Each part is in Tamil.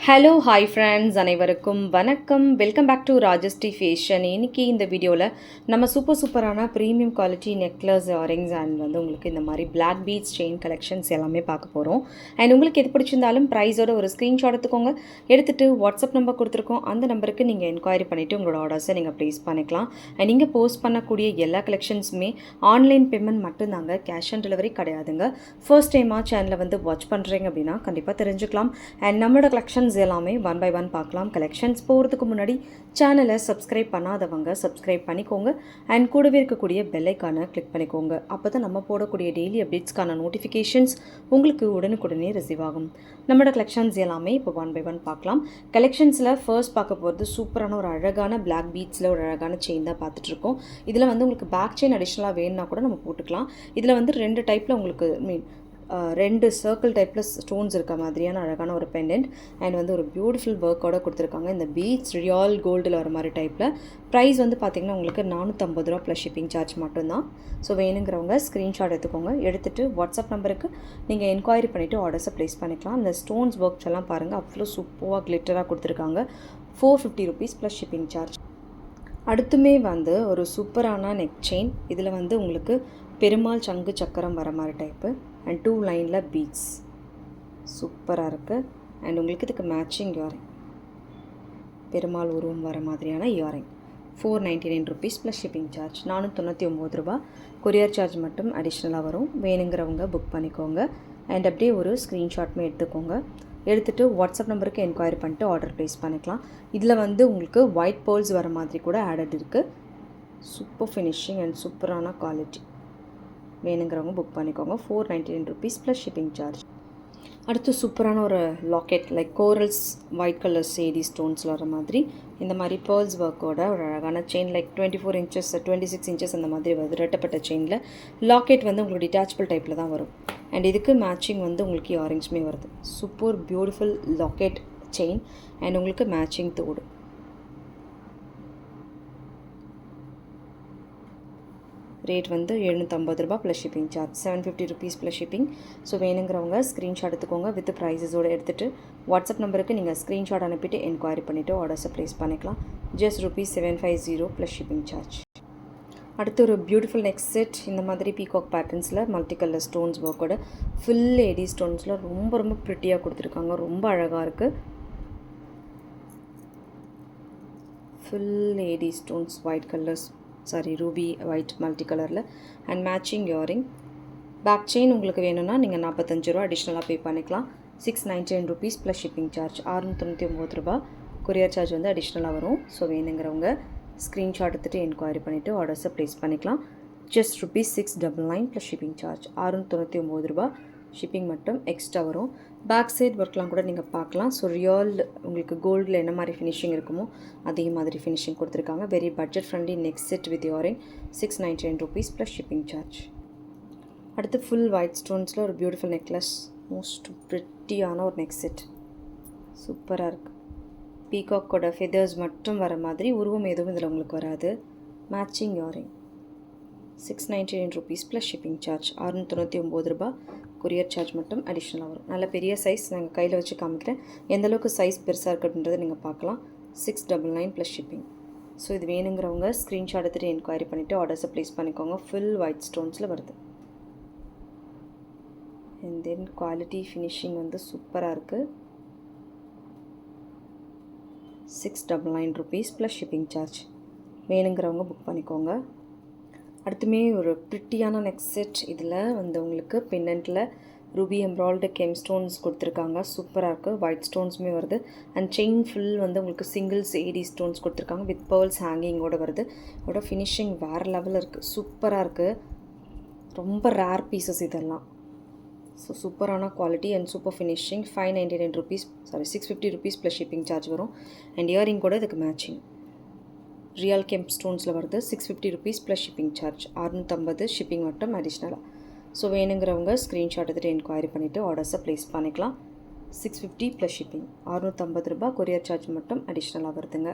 ஹலோ ஹாய் ஃப்ரெண்ட்ஸ் அனைவருக்கும் வணக்கம். Welcome back to Rajashree fashion. இன்றைக்கி இந்த வீடியோவில் நம்ம சூப்பரான premium quality necklace earrings and உங்களுக்கு இந்த மாதிரி பிளாக் பீட்ஸ் செயின் கலெக்ஷன்ஸ் எல்லாமே பார்க்க போகிறோம். அண்ட் உங்களுக்கு எது பிடிச்சிருந்தாலும் ப்ரைஸோட ஒரு ஸ்க்ரீன்ஷாட் எடுத்துக்கோங்க. எடுத்துகிட்டு வாட்ஸ்அப் நம்பர் கொடுத்துருக்கோம். அந்த நம்பருக்கு நீங்கள் என்கொயரி பண்ணிவிட்டு உங்களோட ஆர்டர்ஸை நீங்கள் ப்ளேஸ் பண்ணிக்கலாம். அண்ட் நீங்கள் போஸ்ட் பண்ணக்கூடிய எல்லா கலெக்ஷன்ஸுமே ஆன்லைன் பேமெண்ட் மட்டும்தாங்க, கேஷ் ஆன் டெலிவரி கிடையாதுங்க. ஃபர்ஸ்ட் டைமாக சேனலை வாட்ச் பண்ணுறீங்க அப்படின்னா கண்டிப்பாக தெரிஞ்சுக்கலாம். அண்ட் நம்மளோட கலெக்ஷன்ஸ் எல்லாமே ஒன் பை ஒன் பார்க்கலாம். கலெக்ஷன்ஸ் போகிறதுக்கு முன்னாடி சேனலை சப்ஸ்கிரைப் பண்ணாதவங்க சப்ஸ்கிரைப் பண்ணிக்கோங்க. அண்ட் கூடவே இருக்கக்கூடிய பெல் ஐக்கானை கிளிக் பண்ணிக்கோங்க. அப்போ தான் நம்ம போடக்கூடிய டெய்லி அப்டேட்ஸ்க்கான நோட்டிஃபிகேஷன்ஸ் உங்களுக்கு உடனுக்குடனே ரிசீவ் ஆகும். நம்மளோட கலெக்ஷன்ஸ் எல்லாமே இப்போ ஒன் பை ஒன் பார்க்கலாம். கலெக்ஷன்ஸில் ஃபர்ஸ்ட் பார்க்க போகிறது சூப்பரான ஒரு அழகான பிளாக் பீட்ஸில் ஒரு அழகான செயின் தான் பார்த்துட்ருக்கோம். இதில் உங்களுக்கு பேக் செயின் அடிஷ்னலாக வேணும்னா கூட நம்ம போட்டுக்கலாம். இதில் ரெண்டு டைப்பில் உங்களுக்கு ரெண்டு சர்க்கிள் டைப்பில் ஸ்டோன்ஸ் இருக்க மாதிரியான அழகான ஒரு பெண்டன்ட் அண்ட் ஒரு பியூட்டிஃபுல் ஒர்க்கோட கொடுத்துருக்காங்க. இந்த பீட்ஸ் ரியல் கோல்டில் வர மாதிரி டைப்பில். ப்ரைஸ் பார்த்திங்கன்னா உங்களுக்கு 450 ரூபா ப்ளஸ் ஷிப்பிங் சார்ஜ் மட்டும்தான். ஸோ வேணுங்கிறவங்க ஸ்க்ரீன்ஷாட் எடுத்துக்கோங்க. எடுத்துகிட்டு வாட்ஸ்அப் நம்பருக்கு நீங்கள் என்கொயரி பண்ணிவிட்டு ஆர்டர்ஸை ப்ளேஸ் பண்ணிக்கலாம். இந்த ஸ்டோன்ஸ் ஒர்க்ஸ் எல்லாம் பாருங்கள், அவ்வளோ சூப்பராக கிளிட்டராக கொடுத்துருக்காங்க. 450 ருபீஸ் ப்ளஸ் ஷிப்பிங் சார்ஜ். அடுத்துமே ஒரு சூப்பரான நெக் செயின். இதில் உங்களுக்கு பெருமாள் சங்கு சக்கரம் வர மாதிரி டைப்பு அண்ட் 2 லைனில் பீட்ஸ் சூப்பராக இருக்குது. அண்ட் உங்களுக்கு இதுக்கு மேட்சிங் இயரிங், பெருமாள் உருவம் வர மாதிரியான earring. 499 rupees plus shipping charge. 499 ரூபா. கொரியர் சார்ஜ் மட்டும் அடிஷ்னலாக வரும். வேணுங்கிறவங்க புக் பண்ணிக்கோங்க. அண்ட் அப்படியே ஒரு ஸ்க்ரீன்ஷாட்மே எடுத்துக்கோங்க. எடுத்துகிட்டு வாட்ஸ்அப் நம்பருக்கு என்கொயரி பண்ணிட்டு ஆர்டர் ப்ளேஸ் பண்ணிக்கலாம். இதில் உங்களுக்கு ஒயிட் பேர்ல்ஸ் வர மாதிரி கூட ஆடட் இருக்குது. சூப்பர் ஃபினிஷிங் அண்ட் சூப்பரான குவாலிட்டி. வேணுங்கிறவங்க புக் பண்ணிக்கோங்க. 499 ருபீஸ் ப்ளஸ் ஷிப்பிங் சார்ஜ். அடுத்து சூப்பரான ஒரு locket, like corals white colour சேடி ஸ்டோன்ஸில் வர மாதிரி இந்த மாதிரி பேர்ல்ஸ் ஒர்க்கோட ஒரு அழகான செயின், லைக் 24 இன்ச்சஸ் 26 இன்ச்சஸ் அந்த மாதிரி வருது. ரெட்டப்பட்ட செயினில் லாக்கெட் உங்களுக்கு டிட்டாச்சபிள் டைப்பில் தான் வரும். அண்ட் இதுக்கு மேட்சிங் உங்களுக்கு இயரிங்ஸுமே வருது. Super beautiful locket chain and உங்களுக்கு மேட்சிங் தோடு. ரேட் 750 ரூபா plus shipping charge. 750 rupees plus shipping. So வேணுங்கிறவங்க ஸ்க்ரீன்ஷாட் எடுத்துக்கோங்க. வித் ப்ரைஸஸோடு எடுத்துகிட்டு வாட்ஸ்அப் நம்பருக்கு நீங்கள் ஸ்க்ரீன்ஷாட் அனுப்பிட்டு என்கொயரி பண்ணிவிட்டு ஆர்டர்ஸை ப்ளேஸ் பண்ணிக்கலாம். Just ₹750 plus shipping charge. அடுத்து ஒரு பியூட்டிஃபுல் நெக் செட். இந்த மாதிரி பீகாக் பேட்டர்ன்ஸில் மல்டி கலர் ஸ்டோன்ஸ் ஒர்க்கோட ஃபுல் ஏடி ஸ்டோன்ஸில் ரொம்ப ப்ரிட்டியாக கொடுத்துருக்காங்க. ரொம்ப அழகாக இருக்குது. Full AD stones white colours, ruby white multi கலரில் and matching earring. Back chain உங்களுக்கு வேணும்னா நீங்கள் 45 ரூபா அடிஷ்னலாக பே பண்ணிக்கலாம். 699 ருபீஸ் ப்ளஸ் ஷிப்பிங் சார்ஜ். 699 ரூபா. கொரியர் சார்ஜ் அடிஷ்னலாக வரும். ஸோ வேணுங்கிறவங்க ஸ்க்ரீன்ஷாட் எடுத்துகிட்டு என்கொயரி பண்ணிவிட்டு ஆர்டர்ஸை ப்ளேஸ் பண்ணிக்கலாம். Just ₹699 plus shipping charge. 699 ரூபா. ஷிப்பிங் மட்டும் எக்ஸ்ட்ரா வரும். பேக் சைட் ஒர்க்லாம் கூட நீங்கள் பார்க்கலாம். ஸோ ரியல் உங்களுக்கு கோல்டில் என்ன மாதிரி ஃபினிஷிங் இருக்குமோ அதே மாதிரி ஃபினிஷிங் கொடுத்துருக்காங்க. Very budget friendly neck set with earring. 699 rupees plus shipping charge. அடுத்து ஃபுல் ஒயிட் ஸ்டோன்ஸில் ஒரு பியூட்டிஃபுல் நெக்லஸ். மோஸ்ட் ப்ரிட்டியான ஒரு நெக் செட். சூப்பராக இருக்குது. பீகாக்கோட ஃபெதர்ஸ் மட்டும் வர மாதிரி உருவம் எதுவும் இதில் உங்களுக்கு வராது. Matching earring. 699 rupees plus shipping charge. 699 ரூபா. கொரியர் சார்ஜ் மட்டும் அடிஷ்னலாக வரும். நல்ல பெரிய சைஸ் நாங்கள் கையில் வச்சு காமிக்கிறேன். எந்தளவுக்கு சைஸ் பெருசாக இருக்குன்றதை நீங்கள் பார்க்கலாம். 699 ப்ளஸ் ஷிப்பிங். ஸோ இது வேணுங்கிறவங்க ஸ்க்ரீன்ஷாட் எடுத்துகிட்டு என்கொயரி பண்ணிவிட்டு ஆர்டர்ஸை ப்ளேஸ் பண்ணிக்கோங்க. ஃபுல் ஒயிட் ஸ்டோன்ஸில் வருது. அண்ட் தென் குவாலிட்டி ஃபினிஷிங் சூப்பராக இருக்குது. 699 ருபீஸ் ப்ளஸ் ஷிப்பிங் சார்ஜ். வேணுங்கிறவங்க புக் பண்ணிக்கோங்க. அடுத்துமே ஒரு ப்ரிட்டியான நெக் செட். இதில் உங்களுக்கு பெண்டன்ட்டில் ரூபி எம்ப்ராய்டு கெம் ஸ்டோன்ஸ் கொடுத்துருக்காங்க. சூப்பராக இருக்குது. ஒயிட் ஸ்டோன்ஸுமே வருது. அண்ட் செயின் ஃபுல் உங்களுக்கு சிங்கிள்ஸ் ஏடி ஸ்டோன்ஸ் கொடுத்துருக்காங்க வித் பேர்ல்ஸ் ஹேங்கிங்கோடு வருது. இதோட ஃபினிஷிங் வேறு லெவலில் இருக்குது. சூப்பராக இருக்குது. ரொம்ப ரேர் பீசஸ் இதெல்லாம். ஸோ சூப்பரான quality and super finishing. 599 rupees 650 rupees plus shipping charge வரும். அண்ட் இயரிங் கூட இதுக்கு மேட்சிங் ரியல் கெம்ப் ஸ்டோன்ஸில் வருது. 650 rupees plus shipping charge. 650 shipping மட்டும் அடிஷ்னலாக. ஸோ வேணுங்கிறவங்க ஸ்க்ரீன்ஷாட் எடுத்துகிட்டு என்கொயரி பண்ணிவிட்டு ஆர்டர்ஸை ப்ளேஸ் பண்ணிக்கலாம். 650 ப்ளஸ் ஷிப்பிங். 650 ரூபா. கொரியர் சார்ஜ் மட்டும் அடிஷ்னலாக வருதுங்க.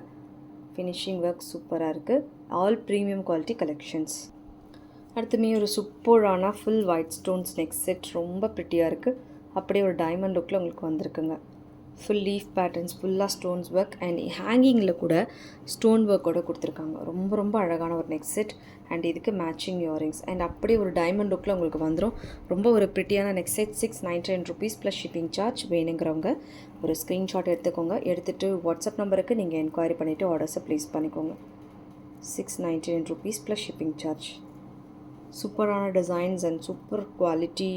ஃபினிஷிங் ஒர்க் சூப்பராக இருக்குது. All premium quality collections. அடுத்துமே ஒரு சூப்பரான full white stones neck set. ரொம்ப ப்ரிட்டியாக இருக்குது. அப்படியே ஒரு டைமண்ட் லுக்கில் உங்களுக்கு வந்திருக்குங்க. ஃபுல் லீஃப் பேட்டர்ன்ஸ், ஃபுல்லாக ஸ்டோன்ஸ் ஒர்க் அண்ட் ஹேங்கிங்கில் கூட ஸ்டோன் ஒர்க்கோடு கொடுத்துருக்காங்க. ரொம்ப ரொம்ப அழகான ஒரு நெக் செட் அண்ட் இதுக்கு மேட்சிங் இயரிங்ஸ் அண்ட் அப்படியே ஒரு டைமண்ட் லுக்கில் உங்களுக்கு வந்துடும். ரொம்ப ஒரு ப்ரிட்டியான neck set. 699 rupees plus shipping charge. வேணுங்கிறவங்க ஒரு ஸ்க்ரீன்ஷாட் எடுத்துக்கோங்க. எடுத்துகிட்டு வாட்ஸ்அப் நம்பருக்கு நீங்கள் என்கொயரி பண்ணிவிட்டு ஆர்டர்ஸை ப்ளேஸ் பண்ணிக்கோங்க. 699 rupees ப்ளஸ் ஷிப்பிங் சார்ஜ். சூப்பரான டிசைன்ஸ் அண்ட் சூப்பர் குவாலிட்டி,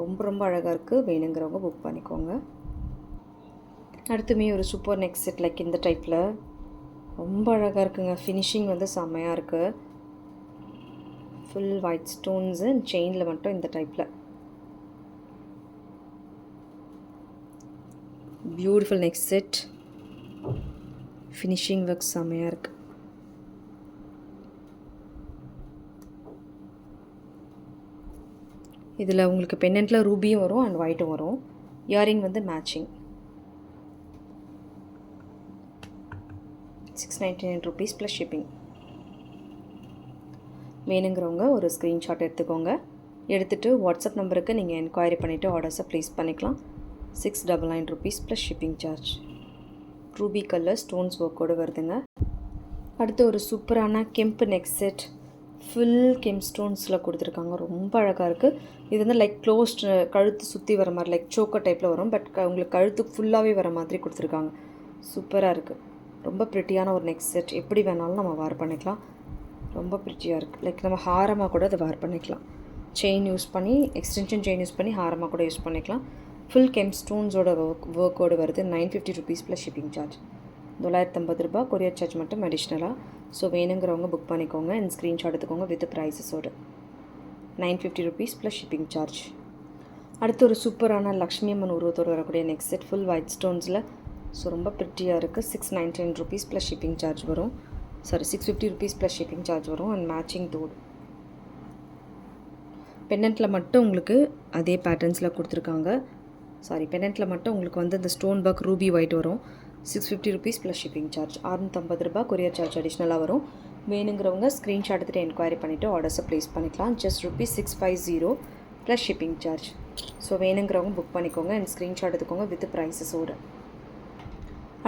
ரொம்ப ரொம்ப அழகாக இருக்குது. வேணுங்கிறவங்க புக் பண்ணிக்கோங்க. அடுத்துமே ஒரு சூப்பர் நெக் செட் லைக் இந்த டைப்பில் ரொம்ப அழகாக இருக்குங்க. ஃபினிஷிங் வந்து செம்மையாக இருக்குது. ஃபுல் ஒயிட் ஸ்டோன்ஸு செயினில் மட்டும் இந்த டைப்பில் beautiful neck set. Finishing work செம்மையாக இருக்குது. இதில் உங்களுக்கு பெண்டன்ட்டில் ரூபியும் வரும் அண்ட் ஒயிட்டும் வரும். இயரிங் வந்து மேட்சிங். 699 rupees plus shipping. வேணுங்கிறவங்க ஒரு ஸ்க்ரீன்ஷாட் எடுத்துக்கோங்க. எடுத்துகிட்டு வாட்ஸ்அப் நம்பருக்கு நீங்கள் என்கொயரி பண்ணிவிட்டு ஆர்டர்ஸை ப்ளேஸ் பண்ணிக்கலாம். 699 rupees plus shipping charge. Ruby colour stones ஒர்க்கோடு வருதுங்க. அடுத்து ஒரு சூப்பரான kemp neck set. Full kemp ஸ்டோன்ஸில் கொடுத்துருக்காங்க. ரொம்ப அழகாக இருக்குது. இது வந்து லைக் க்ளோஸ்ட், கழுத்து சுற்றி வர மாதிரி லைக் சோக்கர் டைப்பில் வரும். பட் உங்களுக்கு கழுத்து ஃபுல்லாகவே வர மாதிரி கொடுத்துருக்காங்க. சூப்பராக இருக்குது. ரொம்ப ப்ரிட்டியான ஒரு நெக் செட். எப்படி வேணாலும் நம்ம வேர் பண்ணிக்கலாம். ரொம்ப ப்ரிட்டியாக இருக்குது. லைக் நம்ம ஹாரமாக கூட அதை வேர் பண்ணிக்கலாம். செயின் யூஸ் பண்ணி, எக்ஸ்டென்ஷன் செயின் யூஸ் பண்ணி ஹாரமாக கூட யூஸ் பண்ணிக்கலாம். ஃபுல் கெம்ப் ஸ்டோன்ஸோட ஒர்க்கோடு வருது. 950 rupees ப்ளஸ் ஷிப்பிங் சார்ஜ். 950 ரூபாய் கொரியர் சார்ஜ் மட்டும் அடிஷ்னலாக. ஸோ வேணுங்கிறவங்க புக் பண்ணிக்கோங்க அண்ட் ஸ்க்ரீன்ஷாட் எடுத்துக்கோங்க வித் ப்ரைஸஸோடு. 950 rupees ப்ளஸ் ஷிப்பிங் சார்ஜ். அடுத்து ஒரு சூப்பரான லக்ஷ்மி அம்மன் உருவத்தோடு வரக்கூடிய நெக் செட். ஃபுல் ஒயிட் ஸ்டோன்ஸில். ஸோ ரொம்ப ப்ரிட்டியாக இருக்குது. 699 rupees ப்ளஸ் ஷிப்பிங் சார்ஜ் வரும். 650 rupees ப்ளஸ் ஷிப்பிங் சார்ஜ் வரும் அண்ட் மேட்சிங் தோடு. பெண்டன்ட்டில் மட்டும் உங்களுக்கு அதே பேட்டர்ன்ஸில் கொடுத்துருக்காங்க. பெண்டன்ட்டில் மட்டும் உங்களுக்கு வந்து இந்த ஸ்டோன் ஒர்க் ரூபி ஒயிட் வரும். 650 rupees ப்ளஸ் ஷிப்பிங் சார்ஜ். 650 ரூபாய் கொரியர் சார்ஜ் அடிஷ்னலாக வரும். வேணுங்கிறவங்க ஸ்க்ரீன்ஷாட் எடுத்துகிட்டு என்கொயரி பண்ணிவிட்டு ஆர்டர்ஸை ப்ளேஸ் பண்ணிக்கலாம். Just ₹650 plus shipping charge. So வேணுங்கிறவங்க புக் பண்ணிக்கோங்க அண்ட் ஸ்க்ரீன்ஷாட் எடுத்துக்கோங்க வித் ப்ரைஸஸோடு.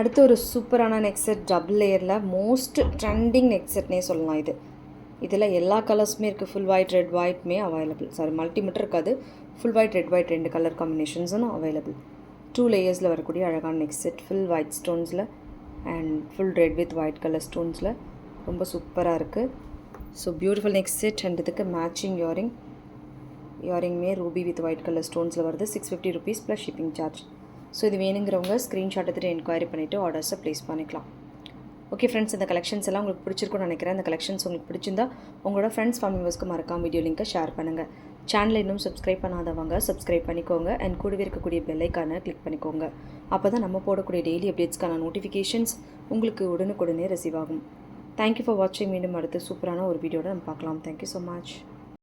அடுத்து ஒரு சூப்பரான நெக் செட். டபுள் லேயரில் மோஸ்ட் ட்ரெண்டிங் நெக் செட்னே சொல்லலாம். இதில் எல்லா கலர்ஸுமே இருக்குது. ஃபுல் ஒயிட், ரெட் ஒயிட்மே அவைலபிள். மல்டிமீட்டர் இருக்காது. Full white, red white 2 colour காம்பினேஷன்ஸும் அவைலபிள். 2 லேயர்ஸில் வரக்கூடிய அழகான நெக் செட். ஃபுல் ஒயிட் ஸ்டோன்ஸில் and full red with white colour ஸ்டோன்ஸில் ரொம்ப சூப்பராக இருக்குது. So beautiful neck set and இதுக்கு மேட்சிங் இயரிங்குமே ரூபி வித் ஒயிட் கலர் ஸ்டோன்ஸில் வருது. 650 rupees plus shipping charge. So இது வேணுங்கிறவங்க ஸ்க்ரீன்ஷாட் எடுத்துகிட்டு என்கொயரி பண்ணிவிட்டு ஆர்டர்ஸை ப்ளேஸ் பண்ணிக்கலாம். ஓகே ஃப்ரெண்ட்ஸ், இந்த கலெக்ஷன்ஸ் எல்லாம் உங்களுக்கு பிடிச்சிருக்குன்னு நினைக்கிறேன். இந்த கலெக்ஷன்ஸ் உங்களுக்கு பிடிச்சிருந்தா உங்களோட ஃப்ரெண்ட்ஸ் ஃபேமிலி மெம்பர்ஸ்க்கு மறக்காம வீடியோ லிங்க்கை ஷேர் பண்ணுங்கள். சேனலை இன்னும் சப்ஸ்கிரைப் பண்ணாதவங்க சப்ஸ்கிரைப் பண்ணிக்கோங்க அண்ட் கூடவே இருக்கக்கூடிய பெல் ஐக்கானை கிளிக் பண்ணிக்கோங்க. அப்போ தான் நம்ம போடக்கூடிய டெய்லி அப்டேட்ஸ்க்கான நோட்டிஃபிகேஷன்ஸ் உங்களுக்கு உடனுக்குடனே ரிசீவ் ஆகும். தேங்க்யூ ஃபார் வாட்சிங். மீண்டும் அடுத்து சூப்பரான ஒரு வீடியோட நம்ம பார்க்கலாம். Thank you so much.